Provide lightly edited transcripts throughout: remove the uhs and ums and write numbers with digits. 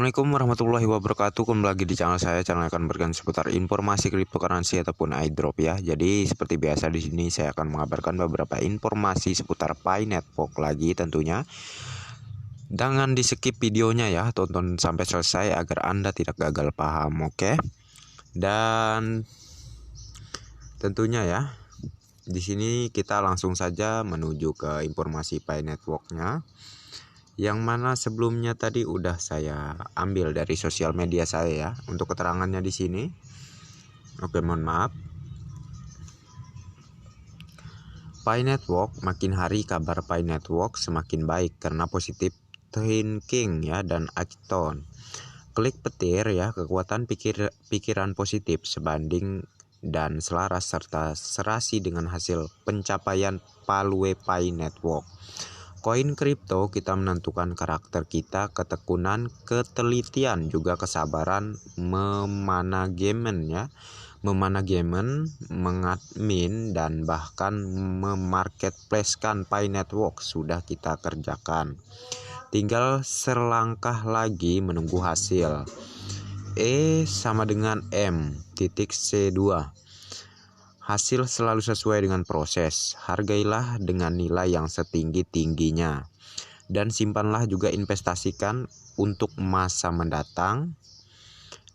Assalamualaikum warahmatullahi wabarakatuh. Kembali lagi di channel saya. Channel akan memberikan seputar informasi cryptocurrency ataupun airdrop ya. Jadi seperti biasa di sini saya akan mengabarkan beberapa informasi seputar Pi Network lagi tentunya. Jangan di skip videonya ya, tonton sampai selesai agar Anda tidak gagal paham, oke? Dan tentunya ya, di sini kita langsung saja menuju ke informasi Pi Networknya. Yang mana sebelumnya tadi udah saya ambil dari sosial media saya ya untuk keterangannya di sini. Oke, mohon maaf. Pi Network, makin hari kabar Pi Network semakin baik karena positif thinking ya dan action. Klik petir ya, kekuatan pikiran positif sebanding dan selaras serta serasi dengan hasil pencapaian Palwe Pi Network. Koin kripto kita menentukan karakter kita, ketekunan, ketelitian, juga kesabaran, memanajemen, mengadmin, dan bahkan memarketplacekan Pi Network sudah kita kerjakan. Tinggal selangkah lagi menunggu hasil. E sama dengan M.C2. Hasil selalu sesuai dengan proses. Hargailah dengan nilai yang setinggi-tingginya. Dan simpanlah juga investasikan untuk masa mendatang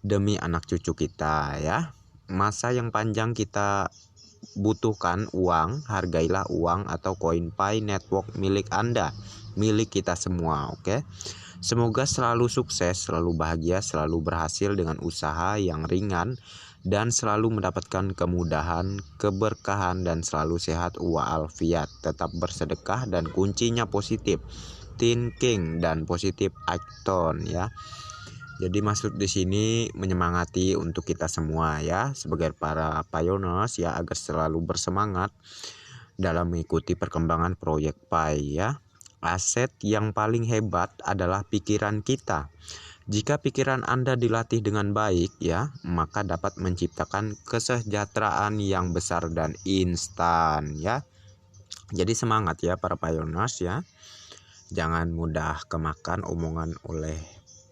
demi anak cucu kita ya. Masa yang panjang kita butuhkan uang, hargailah uang atau koin Pi Network milik Anda, milik kita semua, oke? Semoga selalu sukses, selalu bahagia, selalu berhasil dengan usaha yang ringan, dan selalu mendapatkan kemudahan, keberkahan, dan selalu sehat wa'alfiat. Tetap bersedekah dan kuncinya positif thinking dan positif action ya. Jadi maksud di sini menyemangati untuk kita semua ya, sebagai para pioneers ya, agar selalu bersemangat dalam mengikuti perkembangan proyek Pi ya. Aset yang paling hebat adalah pikiran kita. Jika pikiran Anda dilatih dengan baik ya, maka dapat menciptakan kesejahteraan yang besar dan instan ya. Jadi semangat ya para pioneers ya. Jangan mudah kemakan omongan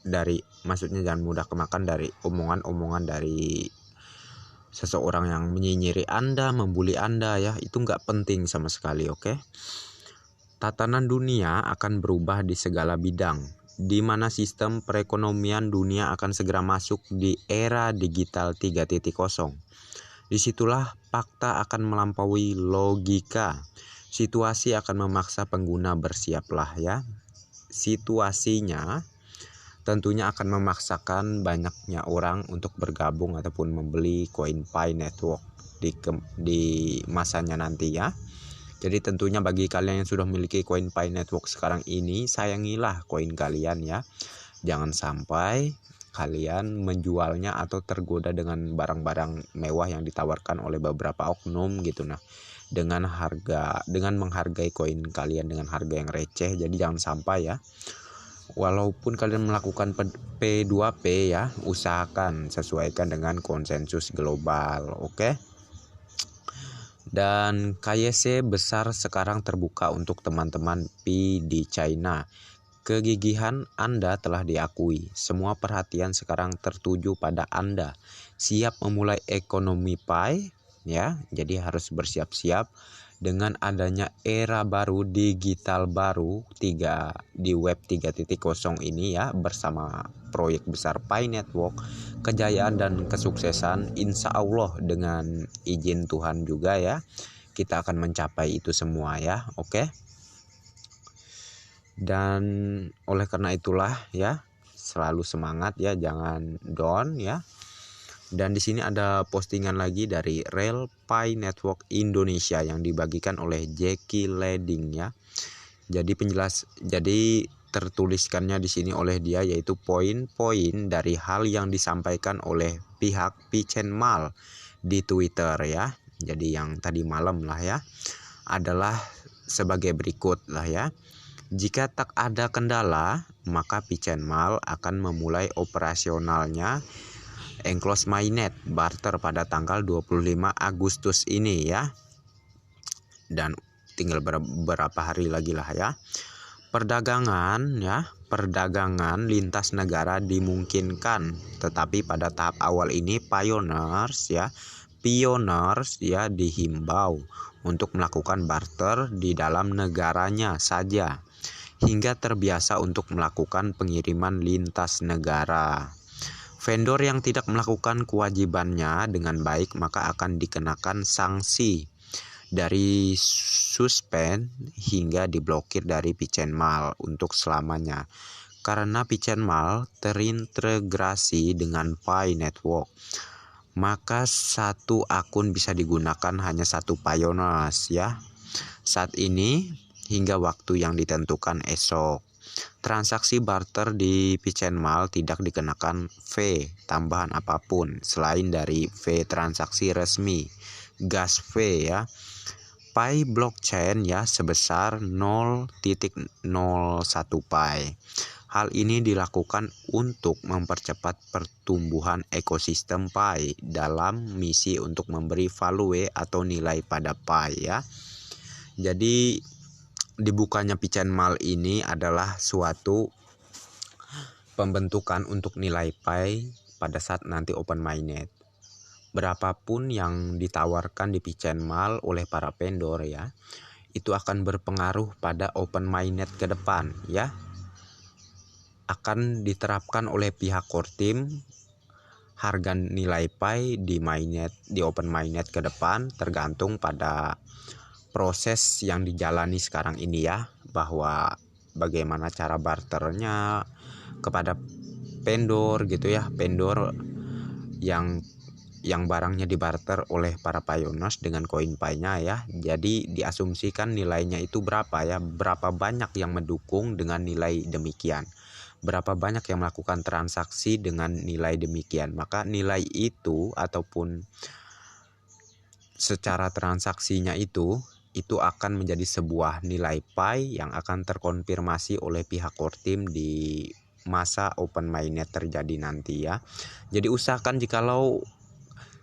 jangan mudah kemakan dari omongan-omongan dari seseorang yang menyinyiri Anda, membuli Anda ya. Itu nggak penting sama sekali, oke? Tatanan dunia akan berubah di segala bidang, di mana sistem perekonomian dunia akan segera masuk di era digital 3.0. Disitulah fakta akan melampaui logika. Situasi akan memaksa pengguna bersiaplah ya. Situasinya tentunya akan memaksakan banyaknya orang untuk bergabung ataupun membeli koin Pi Network di masanya nanti ya. Jadi tentunya bagi kalian yang sudah memiliki koin Pi Network sekarang ini, sayangilah koin kalian ya. Jangan sampai kalian menjualnya atau tergoda dengan barang-barang mewah yang ditawarkan oleh beberapa oknum gitu nah. Dengan menghargai koin kalian dengan harga yang receh. Jadi jangan sampai ya. Walaupun kalian melakukan P2P ya, usahakan sesuaikan dengan konsensus global, oke? Dan KYC besar sekarang terbuka untuk teman-teman Pi di China. Kegigihan Anda telah diakui. Semua perhatian sekarang tertuju pada Anda. Siap memulai ekonomi Pi ya. Jadi harus bersiap-siap dengan adanya era baru, digital baru di web 3.0 ini ya, bersama proyek besar Pi Network. Kejayaan dan kesuksesan insya Allah dengan izin Tuhan juga ya, kita akan mencapai itu semua ya, oke? Dan oleh karena itulah ya, selalu semangat ya, jangan down ya. Dan di sini ada postingan lagi dari Real Pi Network Indonesia yang dibagikan oleh Jackie Leding ya. Jadi tertuliskannya di sini oleh dia, yaitu poin-poin dari hal yang disampaikan oleh pihak Pichen Mal di Twitter ya. Jadi yang tadi malam lah ya, adalah sebagai berikut lah ya. Jika tak ada kendala, maka Pichen Mal akan memulai operasionalnya Enclose Mainnet barter pada tanggal 25 Agustus ini ya. Dan tinggal beberapa hari lagi lah ya. Perdagangan ya, perdagangan lintas negara dimungkinkan, tetapi pada tahap awal ini pioneers ya dihimbau untuk melakukan barter di dalam negaranya saja hingga terbiasa untuk melakukan pengiriman lintas negara. Vendor yang tidak melakukan kewajibannya dengan baik maka akan dikenakan sanksi dari suspend hingga diblokir dari Pitchen Mall untuk selamanya. Karena Pitchen Mall terintegrasi dengan Pi Network, maka satu akun bisa digunakan hanya satu pioneers ya. Saat ini hingga waktu yang ditentukan esok. Transaksi barter di Pitchen Mall tidak dikenakan fee tambahan apapun selain dari fee transaksi resmi, gas fee ya. Pi blockchain ya sebesar 0.01 Pi. Hal ini dilakukan untuk mempercepat pertumbuhan ekosistem Pi dalam misi untuk memberi value atau nilai pada Pi ya. Jadi dibukanya Pitchen Mall ini adalah suatu pembentukan untuk nilai Pi pada saat nanti open mainnet. Berapapun yang ditawarkan di Pitchen Mall oleh para vendor ya, itu akan berpengaruh pada open mainnet ke depan ya. Akan diterapkan oleh pihak core team harga nilai Pi di mainnet, di open mainnet ke depan tergantung pada proses yang dijalani sekarang ini ya, bahwa bagaimana cara barternya kepada vendor gitu ya, vendor yang barangnya dibarter oleh para pioneers dengan koin Pi-nya ya. Jadi diasumsikan nilainya itu berapa ya, berapa banyak yang mendukung dengan nilai demikian, berapa banyak yang melakukan transaksi dengan nilai demikian, maka nilai itu ataupun secara transaksinya itu akan menjadi sebuah nilai Pi yang akan terkonfirmasi oleh pihak core team di masa open mainnet terjadi nanti ya. Jadi usahakan, jikalau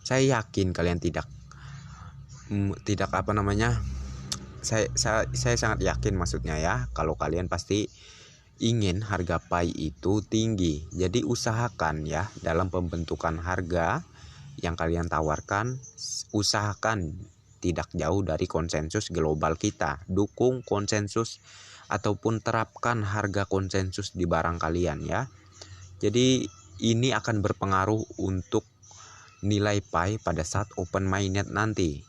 saya yakin kalian tidak saya sangat yakin maksudnya ya, kalau kalian pasti ingin harga Pi itu tinggi. Jadi usahakan ya, dalam pembentukan harga yang kalian tawarkan, usahakan tidak jauh dari konsensus global kita. Dukung konsensus ataupun terapkan harga konsensus di barang kalian ya. Jadi ini akan berpengaruh untuk nilai Pi pada saat open mainnet nanti.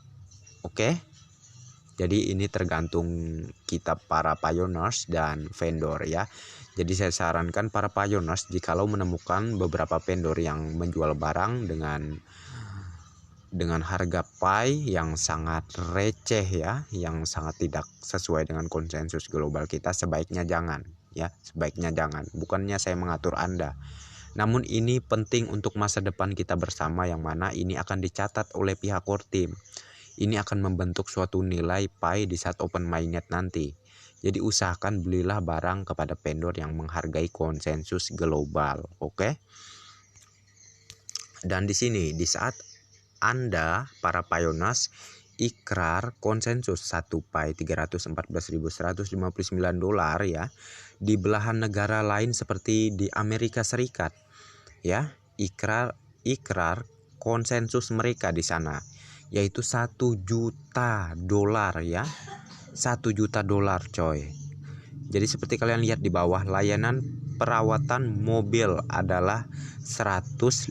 Oke? Jadi ini tergantung kita para pioneers dan vendor ya. Jadi saya sarankan para pioneers, jikalau menemukan beberapa vendor yang menjual barang dengan harga Pi yang sangat receh ya, yang sangat tidak sesuai dengan konsensus global kita, sebaiknya jangan ya, sebaiknya jangan. Bukannya saya mengatur Anda, namun ini penting untuk masa depan kita bersama, yang mana ini akan dicatat oleh pihak core team. Ini akan membentuk suatu nilai Pi di saat open mainnet nanti. Jadi usahakan belilah barang kepada vendor yang menghargai konsensus global, oke? Dan di sini di saat Anda para pioneers ikrar konsensus 1 Pi $314.159 ya di belahan negara lain seperti di Amerika Serikat ya, ikrar konsensus mereka di sana yaitu $1 juta ya, $1 juta coy. Jadi seperti kalian lihat di bawah, layanan perawatan mobil adalah $150,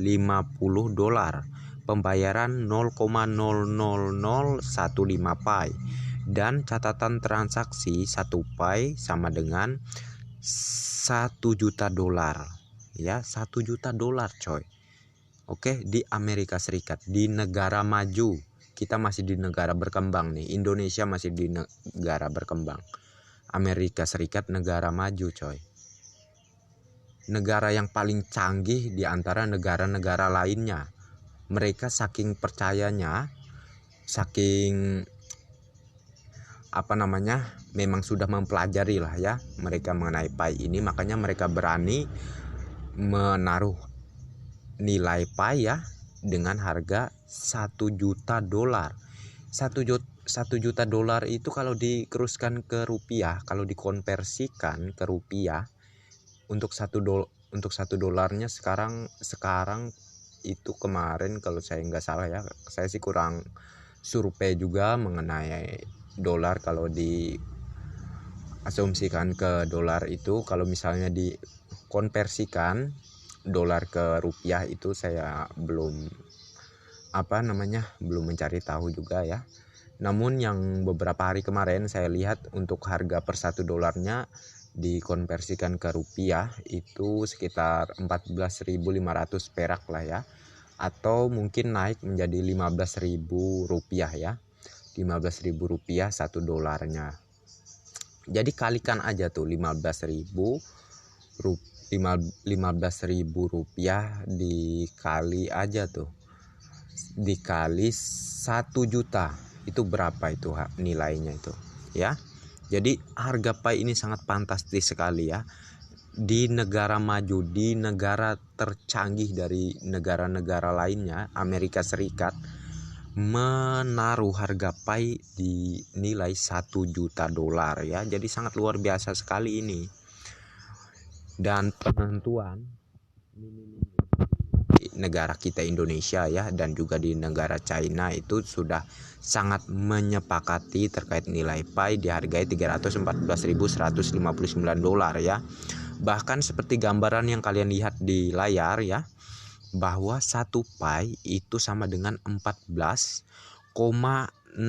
pembayaran 0,00015 Pi, dan catatan transaksi 1 Pi sama dengan $1 juta ya, $1 juta coy. Oke, di Amerika Serikat, di negara maju. Kita masih di negara berkembang nih, Indonesia masih di negara berkembang, Amerika Serikat negara maju coy, negara yang paling canggih di antara negara-negara lainnya. Mereka saking percayanya, saking memang sudah mempelajari lah ya mereka mengenai Pi ini, makanya mereka berani menaruh nilai Pi ya dengan harga $1 juta. $1 juta itu kalau dikeruskan ke rupiah, kalau dikonversikan ke rupiah untuk satu dolarnya sekarang itu kemarin kalau saya nggak salah ya, saya sih kurang survei juga mengenai dolar. Kalau diasumsikan ke dolar itu, kalau misalnya dikonversikan dolar ke rupiah itu saya belum belum mencari tahu juga ya. Namun yang beberapa hari kemarin saya lihat untuk harga per satu dolarnya dikonversikan ke rupiah itu sekitar 14.500 perak lah ya, atau mungkin naik menjadi 15.000 rupiah ya, 15.000 rupiah satu dolarnya. Jadi kalikan aja tuh 15.000 rupiah dikali aja tuh, dikali 1 juta, itu berapa itu nilainya itu ya. Jadi harga Pi ini sangat fantastis sekali ya. Di negara maju, di negara tercanggih dari negara-negara lainnya, Amerika Serikat menaruh harga Pi di nilai 1 juta dolar ya. Jadi sangat luar biasa sekali ini. Dan penentuan negara kita Indonesia ya, dan juga di negara China itu sudah sangat menyepakati terkait nilai Pi dihargai 314.159 dolar ya. Bahkan seperti gambaran yang kalian lihat di layar ya, bahwa 1 Pi itu sama dengan 14,601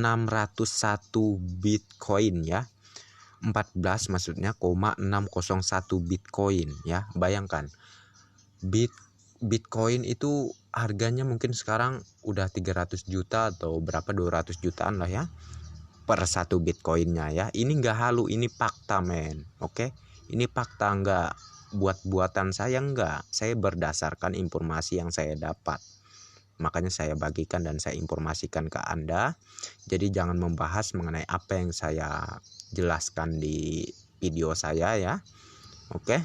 Bitcoin ya. 14 maksudnya 601 Bitcoin ya. Bayangkan, Bitcoin itu harganya mungkin sekarang udah 300 juta atau berapa, 200 jutaan lah ya per satu Bitcoinnya ya. Ini nggak halu, ini fakta men. Oke, ini fakta, nggak buat-buatan saya, nggak. Saya berdasarkan informasi yang saya dapat, makanya saya bagikan dan saya informasikan ke Anda. Jadi jangan membahas mengenai apa yang saya jelaskan di video saya ya. Oke,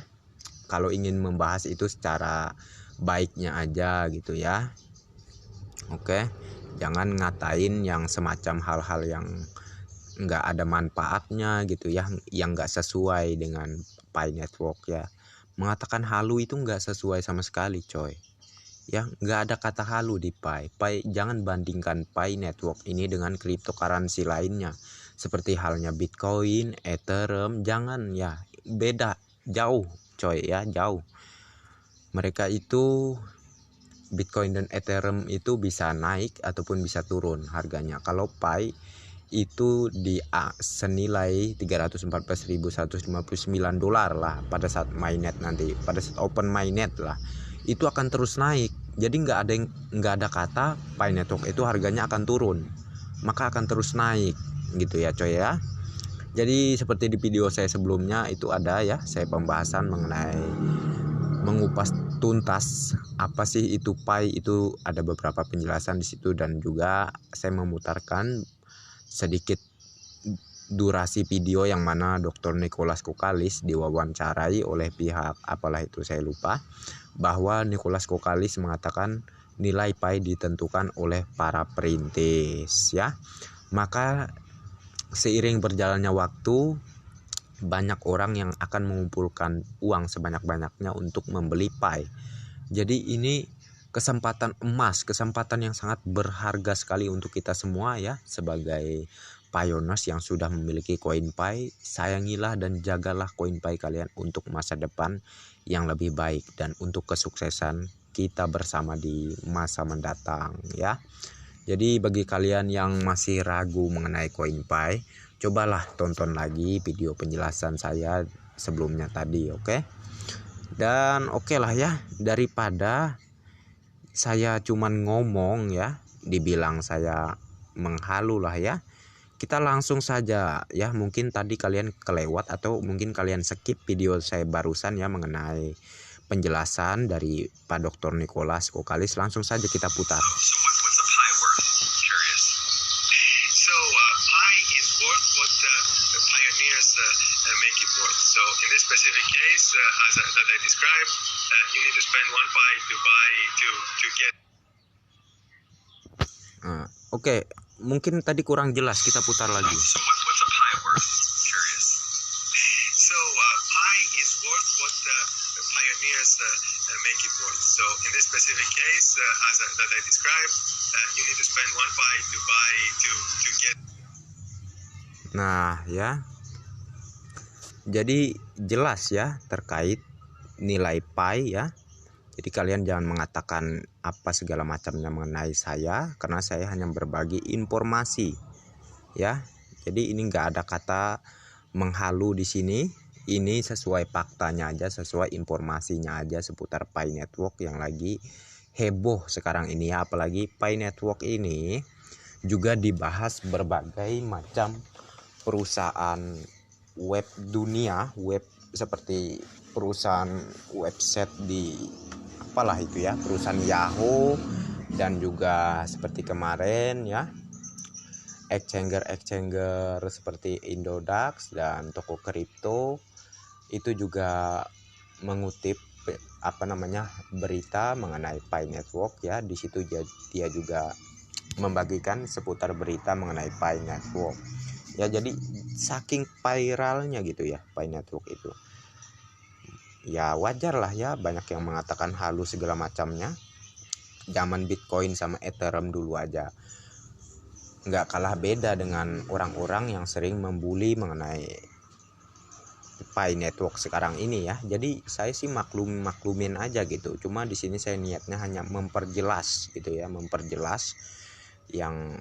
kalau ingin membahas itu secara baiknya aja gitu ya. Oke, jangan ngatain yang semacam hal-hal yang nggak ada manfaatnya gitu ya, yang nggak sesuai dengan Pi Network ya. Mengatakan halu itu nggak sesuai sama sekali coy ya, nggak ada kata halu di Pi. Jangan bandingkan Pi Network ini dengan cryptocurrency lainnya seperti halnya Bitcoin, Ethereum. Jangan ya, beda jauh coy ya, jauh. Mereka itu, Bitcoin dan Ethereum itu bisa naik ataupun bisa turun harganya. Kalau Pi itu senilai 314.159 dolar lah pada saat mainnet nanti, pada saat open mainnet lah, itu akan terus naik. Jadi nggak ada kata Pi Network itu harganya akan turun, maka akan terus naik gitu ya coy ya. Jadi seperti di video saya sebelumnya itu ada ya, saya pembahasan mengenai mengupas tuntas apa sih itu Pi, itu ada beberapa penjelasan di situ, dan juga saya memutarkan sedikit durasi video yang mana Dr. Nicholas Kokalis diwawancarai oleh pihak apalah itu saya lupa, bahwa Nicholas Kokalis mengatakan nilai Pi ditentukan oleh para perintis ya. Maka seiring berjalannya waktu, banyak orang yang akan mengumpulkan uang sebanyak-banyaknya untuk membeli Pi. Jadi ini kesempatan emas, kesempatan yang sangat berharga sekali untuk kita semua ya, sebagai pioneers yang sudah memiliki koin Pi. Sayangilah dan jagalah koin Pi kalian untuk masa depan yang lebih baik dan untuk kesuksesan kita bersama di masa mendatang ya. Jadi bagi kalian yang masih ragu mengenai koin Pi, cobalah tonton lagi video penjelasan saya sebelumnya tadi, oke? Dan oke lah ya, daripada saya cuman ngomong ya, dibilang saya menghalu lah ya, kita langsung saja ya. Mungkin tadi kalian kelewat atau mungkin kalian skip video saya barusan ya mengenai penjelasan dari Pak Dr. Nicholas Kokalis. Langsung saja kita putar. Make it worth. So in this specific case, that I described, you need to spend 1 Pi to buy to get. Oke, mungkin tadi kurang jelas, kita putar lagi. So what's a Pi worth? Curious. So Pi is worth what So in this specific case, that I described, you need to spend 1 Pi to get. Nah ya, jadi jelas ya terkait nilai pi ya. Jadi kalian jangan mengatakan apa segala macamnya mengenai saya, karena saya hanya berbagi informasi ya. Jadi ini nggak ada kata menghalu di sini. Ini sesuai faktanya aja, sesuai informasinya aja seputar Pi Network yang lagi heboh sekarang ini ya. Apalagi Pi Network ini juga dibahas berbagai macam perusahaan web dunia, web seperti perusahaan website di apalah itu ya, perusahaan Yahoo, dan juga seperti kemarin ya, exchanger seperti Indodax dan toko kripto itu juga mengutip berita mengenai Pi Network ya. Di situ dia juga membagikan seputar berita mengenai Pi Network ya. Jadi saking viralnya gitu ya Pi Network itu, ya wajar lah ya banyak yang mengatakan halus segala macamnya. Zaman Bitcoin sama Ethereum dulu aja nggak kalah beda dengan orang-orang yang sering membuli mengenai Pi Network sekarang ini ya. Jadi saya sih maklumin aja gitu. Cuma di sini saya niatnya hanya memperjelas gitu ya, memperjelas yang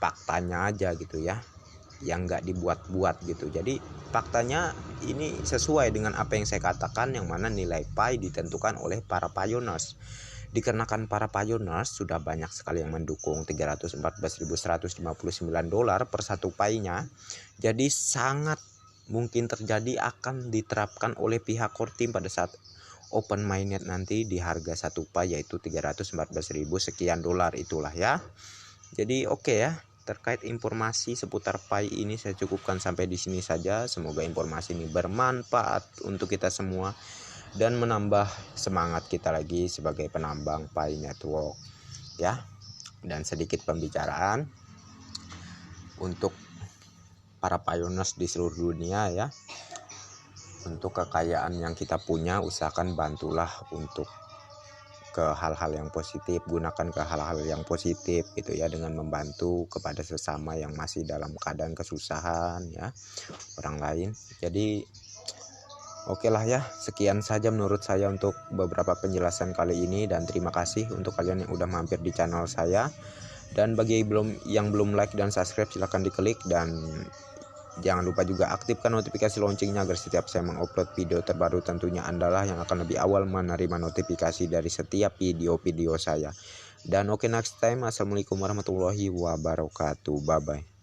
faktanya aja gitu ya, yang nggak dibuat-buat gitu. Jadi faktanya ini sesuai dengan apa yang saya katakan, yang mana nilai Pi ditentukan oleh para pioneers. Dikarenakan para pioneers sudah banyak sekali yang mendukung, $314.159 per satu Pi-nya. Jadi sangat mungkin terjadi akan diterapkan oleh pihak core team pada saat open mainnet nanti di harga 1 Pi, yaitu 314.000 sekian dolar itulah ya. Jadi oke ya, terkait informasi seputar Pi ini saya cukupkan sampai di sini saja. Semoga informasi ini bermanfaat untuk kita semua dan menambah semangat kita lagi sebagai penambang Pi Network ya. Dan sedikit pembicaraan untuk para pioneers di seluruh dunia ya. Untuk kekayaan yang kita punya, usahakan bantulah untuk ke hal-hal yang positif, gunakan ke hal-hal yang positif gitu ya, dengan membantu kepada sesama yang masih dalam keadaan kesusahan ya, orang lain. Jadi oke lah ya, sekian saja menurut saya untuk beberapa penjelasan kali ini, dan terima kasih untuk kalian yang udah mampir di channel saya. Dan bagi yang belum like dan subscribe, silahkan diklik, dan jangan lupa juga aktifkan notifikasi loncengnya agar setiap saya mengupload video terbaru tentunya Andalah yang akan lebih awal menerima notifikasi dari setiap video-video saya. Dan oke, next time, assalamualaikum warahmatullahi wabarakatuh, bye bye.